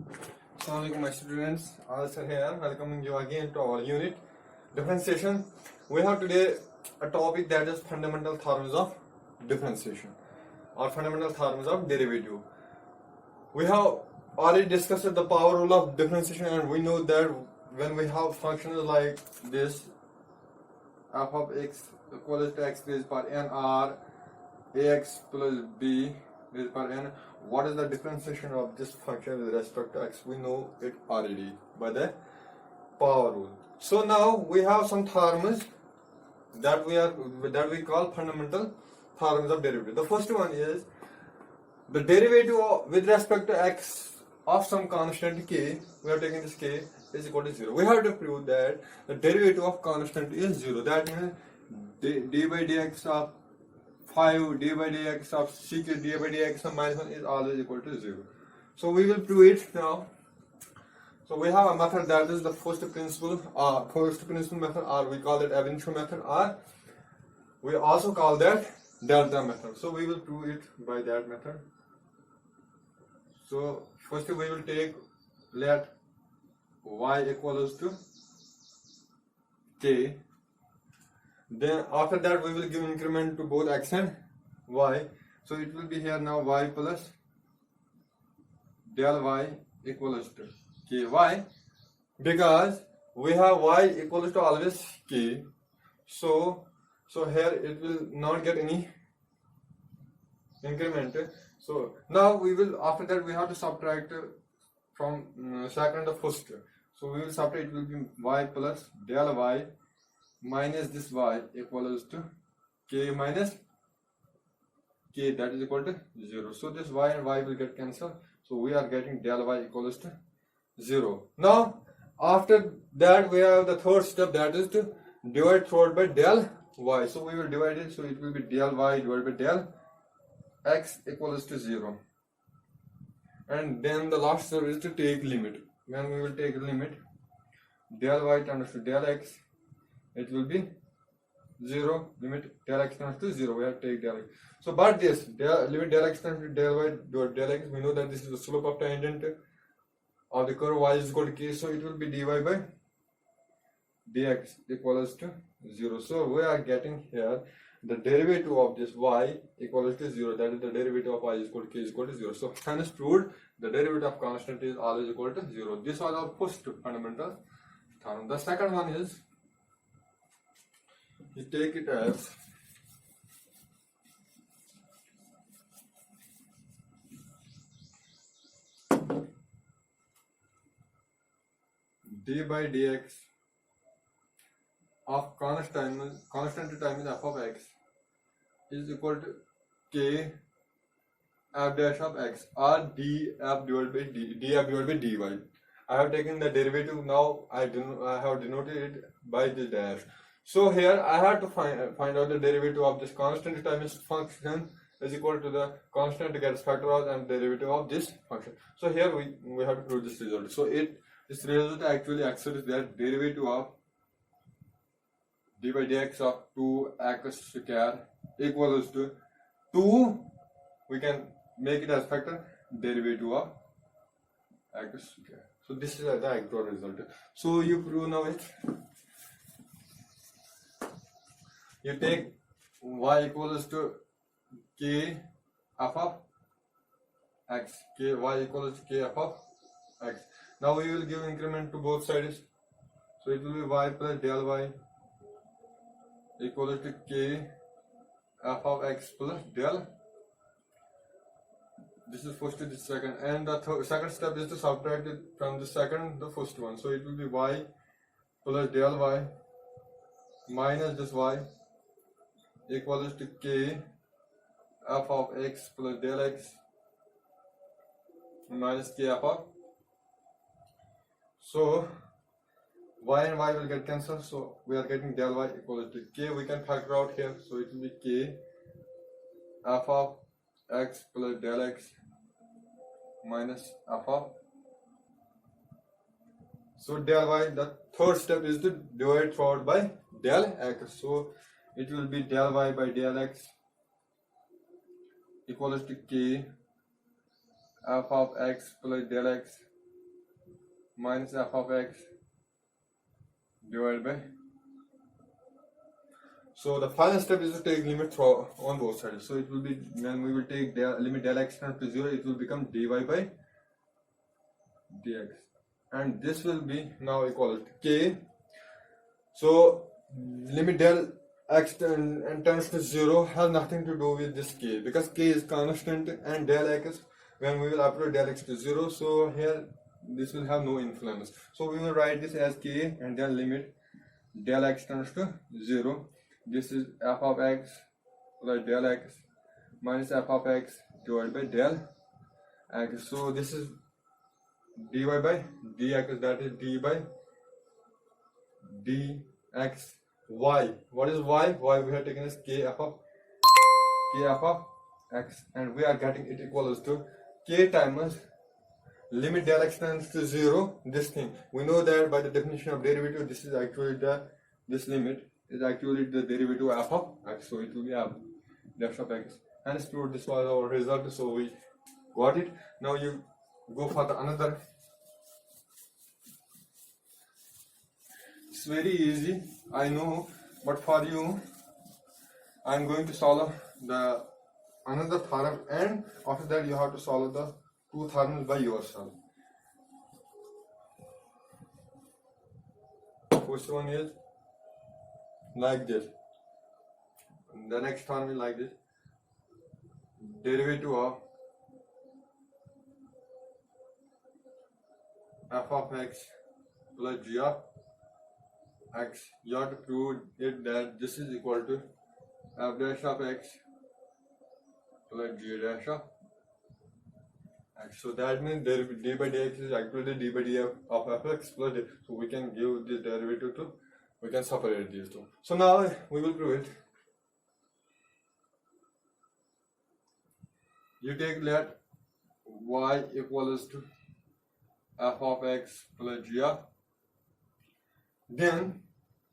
Assalamualaikum my students, Al here, welcoming you again to our unit differentiation. We have today a topic that is fundamental theorems of differentiation or fundamental theorems of derivative. We have already discussed the power rule of differentiation, and we know that when we have functions like this, f of x equals to x raised power n or ax plus b raised power n, what is the differentiation of this function with respect to x? We know it already by the power rule. So now we have some theorems that we call fundamental theorems of derivative. The first one is the derivative with respect to x of some constant k. We are taking this k is equal to 0. We have to prove that the derivative of constant is 0. That means d by dx of 5, d by dx of 6, d by dx of minus 1 is always equal to 0. So we will prove it now. So we have a method that is the first principle method, or we call it ab initio method, or we also call that delta method. So we will prove it by that method. So first we will take, let y equals to k. Then after that we will give increment to both x and y. So it will be here now y plus del y equals to ky, because we have y equals to always k. So here it will not get any increment. So now we will, after that we have to subtract from second to first. So we will subtract, it will be y plus del y minus this y equals to k minus k, that is equal to 0. So this y and y will get cancelled. So we are getting del y equals to 0. Now after that we have the third step, that is to divide throughout by del y. So we will divide it, so it will be del y divided by del x equals to 0. And then the last step is to take limit. When we will take limit, del y turns to del x, it will be 0. Limit del x turns to 0. We have to take del x. So but this limit del x turns to del y divided del x, we know that this is the slope of tangent of the curve y is equal to k. So it will be dy by dx equals to 0. So we are getting here the derivative of this y equals to 0. That is the derivative of y is equal to k is equal to 0. So hence proved the derivative of constant is always equal to 0. This was our first fundamental theorem. The second one is, you take it as d by dx of constant time is f of x is equal to k f dash of x, or d f divided by dy. I have taken the derivative, now I have denoted it by this dash. So here I have to find out the derivative of this constant time is function is equal to the constant gets factorized and derivative of this function. So here we have to prove this result. So this result actually accepts that derivative of d by dx of 2x square equals to 2, we can make it as factor, derivative of x square. So this is the actual result. So you prove now it. You take y equals to k f of x, y equals to k f of x. Now we will give increment to both sides. So it will be y plus del y equals to k f of x plus del. This is first to the second, and the second step is to subtract it from the second the first one. So it will be y plus del y minus this y equals to k f of x plus del x minus k f of. So y and y will get cancelled, so we are getting del y equals to k. We can factor out here, so it will be k f of x plus del x minus f of. So del y, the third step is to divide throughout by del x. So it will be del y by del x equals to k f of x plus del x minus f of x divided by. So the final step is to take limit on both sides. So it will be, when we will take the limit del x tends to 0, it will become dy by dx, and this will be now equal to k. So limit del x tends to 0 has nothing to do with this k, because k is constant, and del x, when we will upload del x to 0, so here this will have no influence. So we will write this as k, and then limit del x tends to 0. This is f of x plus del x minus f of x divided by del x. So this is dy by dx, that is d by dx y. What is y? Y we have taken as k f of x, and we are getting it equals to k times limit del x tends to 0. This thing we know that by the definition of derivative, this is actually this limit is actually the derivative f of x, so it will be f dash of x. Hence, this was our result, so we got it. Now you go for the another. It's very easy, I know, but for you, I am going to solve the another theorem, and after that you have to solve the two theorems by yourself. First one is like this. The next term is like this. Derivative of f of x plus g of x. You have to prove it that this is equal to f dash of x plus g dash of x. So that means d by dx is actually d by df of fx plus d. So we can give this derivative to, we can separate these two. So now we will prove it. You take let y equals to f of x plus g of. Then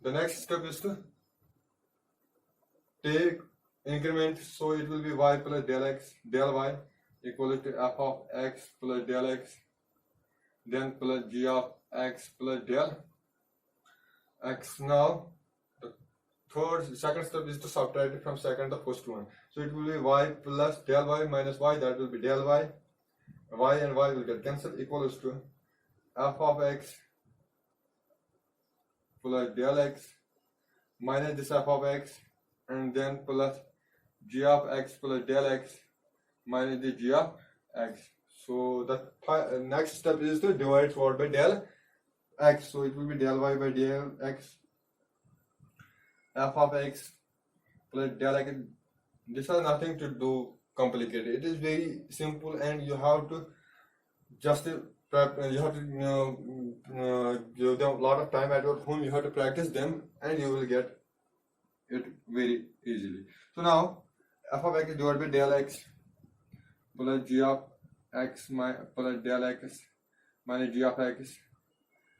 the next step is to take increment, so it will be y plus del x del y equal to f of x plus del x, then plus g of x plus del x. Now the second step is to subtract it from second the first one. So it will be y plus del y minus y, that will be del y. Y and y will get cancelled, equals to f of x plus del x minus this f of x, and then plus g of x plus del x minus the g of x. So the next step is to divide forward by del x. So it will be del y by del x, f of x plus del x. This has nothing to do complicated. It is very simple, and you have to just you have to give them a lot of time at your home. You have to practice them, and you will get it very easily. So now f of x divided by del x plus g of x plus del x minus g of x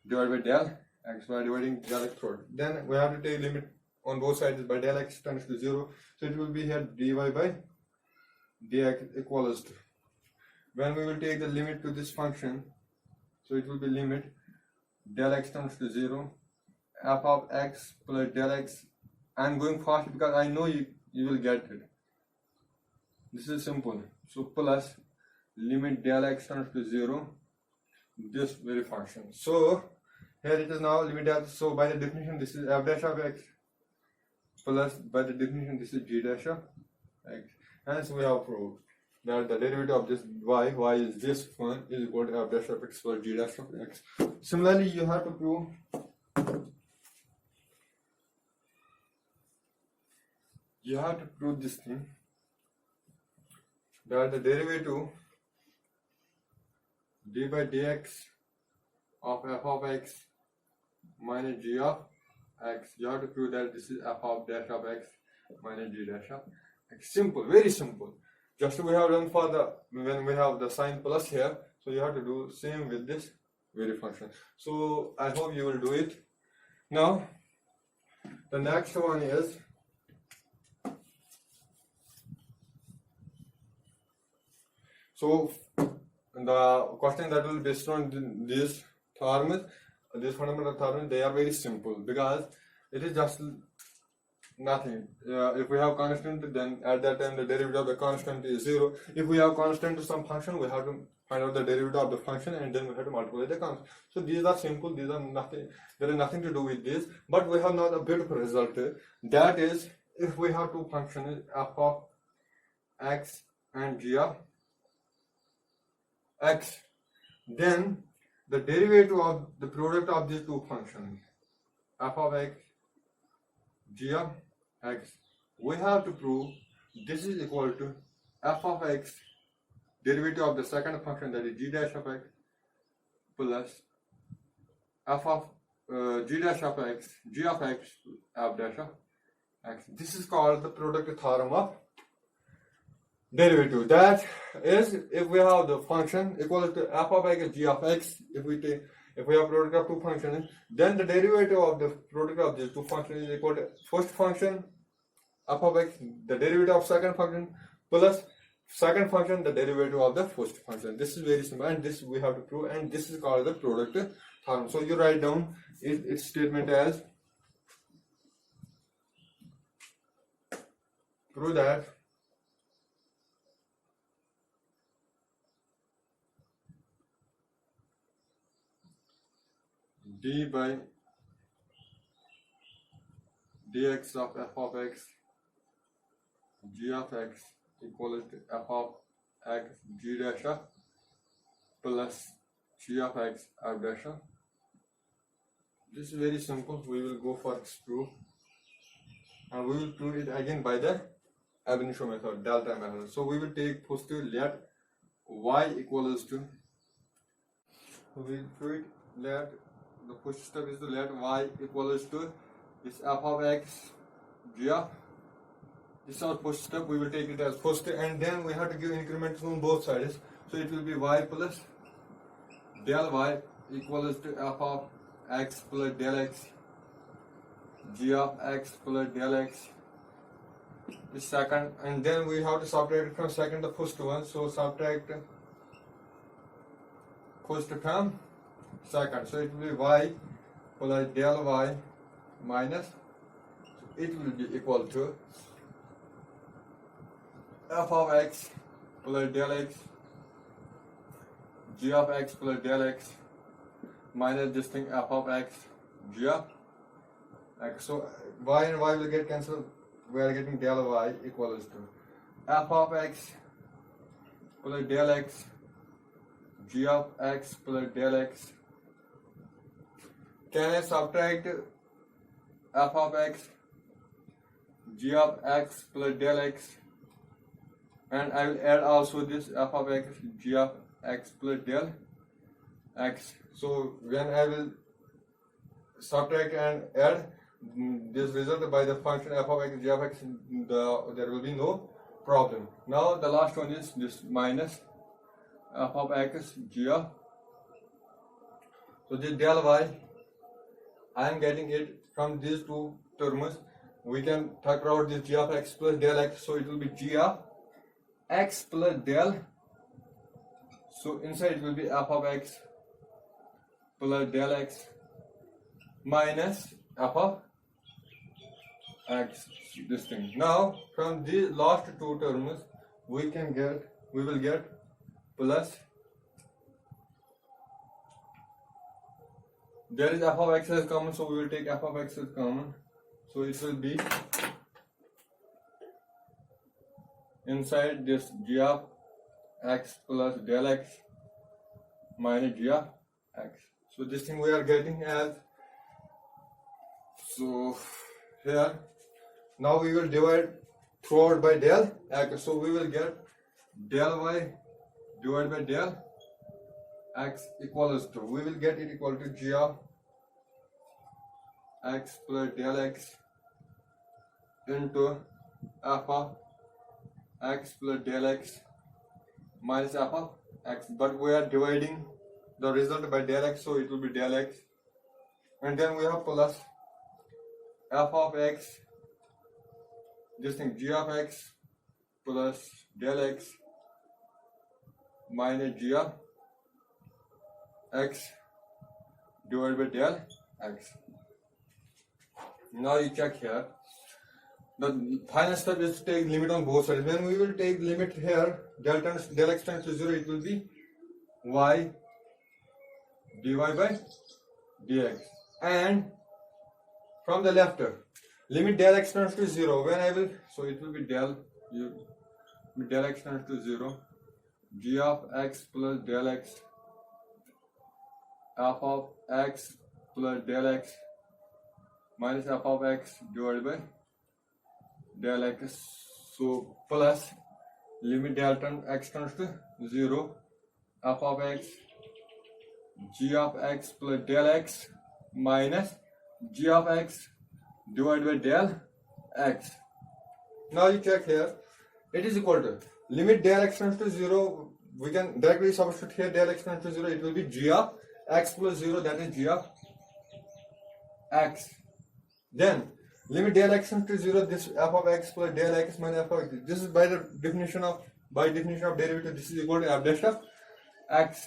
divided by del x by dividing del x through. Then we have to take limit on both sides by del x tends to 0. So it will be here dy by dx equals to, when we will take the limit to this function, so it will be limit del x tends to 0 f of x plus del x. I am going fast because I know you will get it. This is simple. So plus limit del x tends to 0 this very function. So here it is now limit del. So by the definition this is f dash of x plus, by the definition this is g dash of x. Hence we have proved that the derivative of this y is this one, is equal to f dash of x plus g dash of x. Similarly, you have to prove this thing, that the derivative d by dx of f of x minus g of x. You have to prove that this is f of dash of x minus g dash of x. Simple, very simple. Just we have done for the, when we have the sign plus here, so you have to do same with this very function. So I hope you will do it. Now the next one is so the question that will be based on this theorems, these fundamental theorems, they are very simple because it is just nothing. If we have constant, then at that time the derivative of the constant is 0. If we have constant to some function, we have to find out the derivative of the function and then we have to multiply the constant. So these are simple, these are nothing, there is nothing to do with this, but we have now a beautiful result. That is, if we have two functions, f of x and g of x, then the derivative of the product of these two functions, f of x, g of x, we have to prove this is equal to f of x derivative of the second function, that is g dash of x, plus f of g dash of x, g of x, f dash of x. This is called the product theorem of derivative. That is, if we have the function equal to f of x, g of x, if we have product of two functions, then the derivative of the product of these two functions is equal to first function f of x, the derivative of second function, plus second function, the derivative of the first function. This is very simple, and this we have to prove, and this is called the product theorem. So you write down its statement as, prove that d by dx of f of x, g of x equal to f of x, g dash of plus g of x, f dash of. This is very simple. We will go for this proof, and we will prove it again by the ab initio method, delta method. So we will take first let y equals to, we will prove it, let the first step is to let y equals to this f of x, g of, this is our first step. We will take it as first, and then we have to give increments on both sides. So it will be y plus del y equals to f of x plus del x, g of x plus del x, the second, and then we have to subtract from second the first one. So subtract first from second. So it will be y plus del y minus, so it will be equal to f of x plus del x, g of x plus del x, minus this thing f of x, g of x. So y and y will get cancelled. We are getting del y equals to f of x plus del x, g of x plus del x. Can I subtract f of x, g of x plus del x, and I will add also this f of x, g of x plus del x. So when I will subtract and add this result by the function f of x, g of x, there will be no problem. Now the last one is this minus f of x, g of, so this del y, I am getting it from these two terms. We can factor out this g of x plus del x, so it will be g of x plus del, so inside it will be f of x plus del x minus f of x, this thing. Now from these last two terms we will get plus, there is f of x as common, so we will take f of x as common, so it will be inside this g of x plus del x minus g of x. So this thing we are getting as, so here now we will divide throughout by del x, so we will get del y divided by del x equals to, we will get it equal to g of x plus del x into f of x plus del x minus f of x, but we are dividing the result by del x, so it will be del x, and then we have plus f of x, this thing g of x plus del x minus g of x divided by del x. Now you check here. The final step is to take limit on both sides. When we will take limit here, del x tends to 0, it will be y dy by dx. And from the left, limit del x tends to 0. When I will, so it will be del x tends to 0, g of x plus del x, f of x plus del x minus f of x divided by del x. So plus limit del x tends to 0, f of x, g of x plus del x minus g of x divided by del x. Now you check here, it is equal to limit del x tends to 0. We can directly substitute here del x tends to 0. It will be g of x plus 0, that is g of x. Then limit del x tends to 0. This f of x plus del x minus f of x. This is by the definition of derivative. This is equal to f dash of x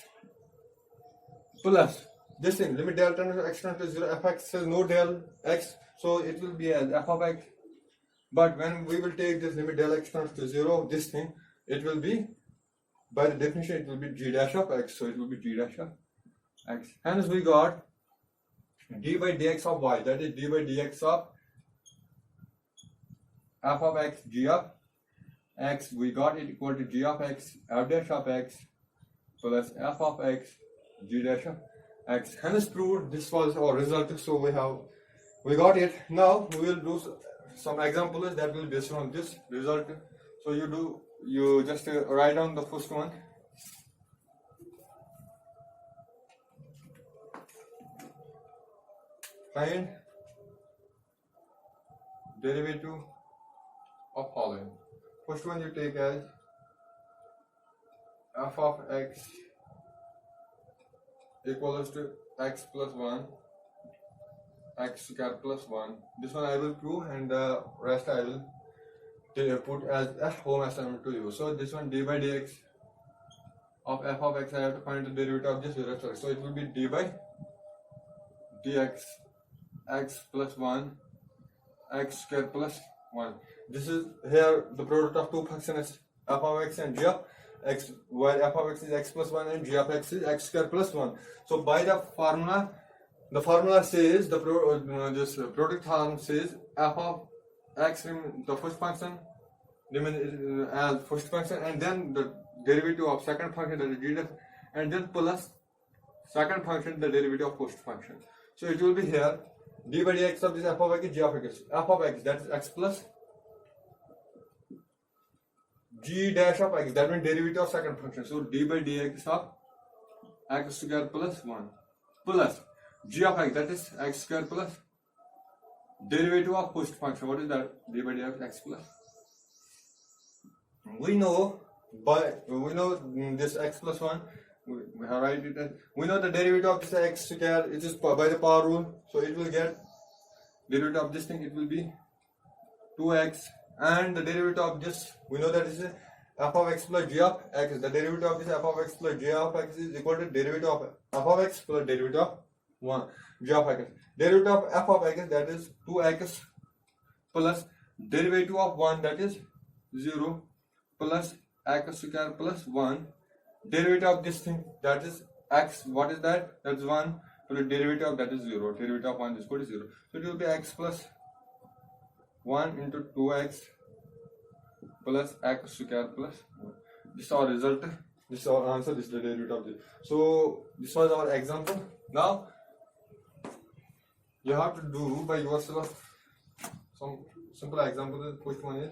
plus this thing, limit del x tends to 0. Fx says no del x, so it will be as f of x. But when we will take this limit del x tends to 0, this thing, it will be, by the definition, it will be g dash of x. So it will be g dash of x. Hence we got d by dx of y, that is d by dx of f of x, g of x. We got it equal to g of x, f dash of x plus f of x, g dash of x. Hence proved, this was our result. So we got it. Now we will do some examples that will be based on this result. So you just write down the first one. Find derivative of following. First one you take as f of x equals to x plus 1, x square plus 1. This one I will prove, and the rest I will put as a home assignment to you. So this one d by dx of f of x, I have to find the derivative of this result. So it will be d by dx x plus 1, x square plus 1. This is here the product of two functions f of x and g of x, where f of x is x plus 1 and g of x is x square plus 1. So by the formula says, this product term says f of x, the first function remains as first function, and then the derivative of second function, that is g dash, and then plus second function, the derivative of first function. So it will be here d by dx of this f of x is g of x, f of x, that is x plus g dash of x, that means derivative of second function. So d by dx of x square plus 1 plus g of x, that is x square plus derivative of first function. What is that? D by dx x plus. We know this x plus 1. We have write it as, we know the derivative of this x square, it is by the power rule. So it will get derivative of this thing, it will be 2x, and the derivative of this, we know that is f of x plus g of x. The derivative of this f of x plus g of x is equal to derivative of f of x plus derivative of 1 g of x. Derivative of f of x, that is 2x plus derivative of 1, that is 0, plus x square plus 1. Derivative of this thing, that is x, what is that? That is 1, plus derivative of that is 0. Derivative of 1 is equal to 0. So it will be x plus 1 into 2x plus x square plus 1. This is our result. This is our answer. This is the derivative of this. So this was our example. Now you have to do by yourself some simple example. The first one is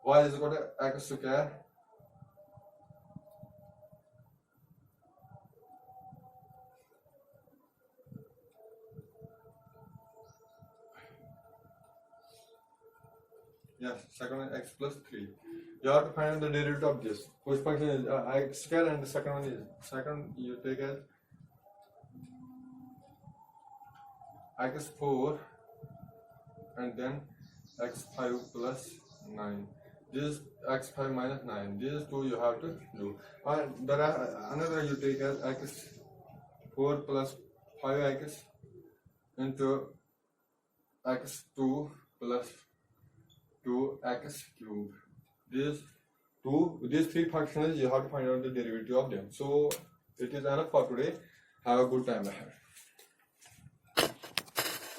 y is equal to x square yes, second one x plus 3. You have to find the derivative of this. First function is x square, and the second one is, second you take as x4 and then x5 plus 9. This is x5 minus 9. These two you have to do. And another you take as x4 plus 5x into x2 plus 2x cube. These three functions, you have to find out the derivative of them. So it is enough for today. Have a good time ahead.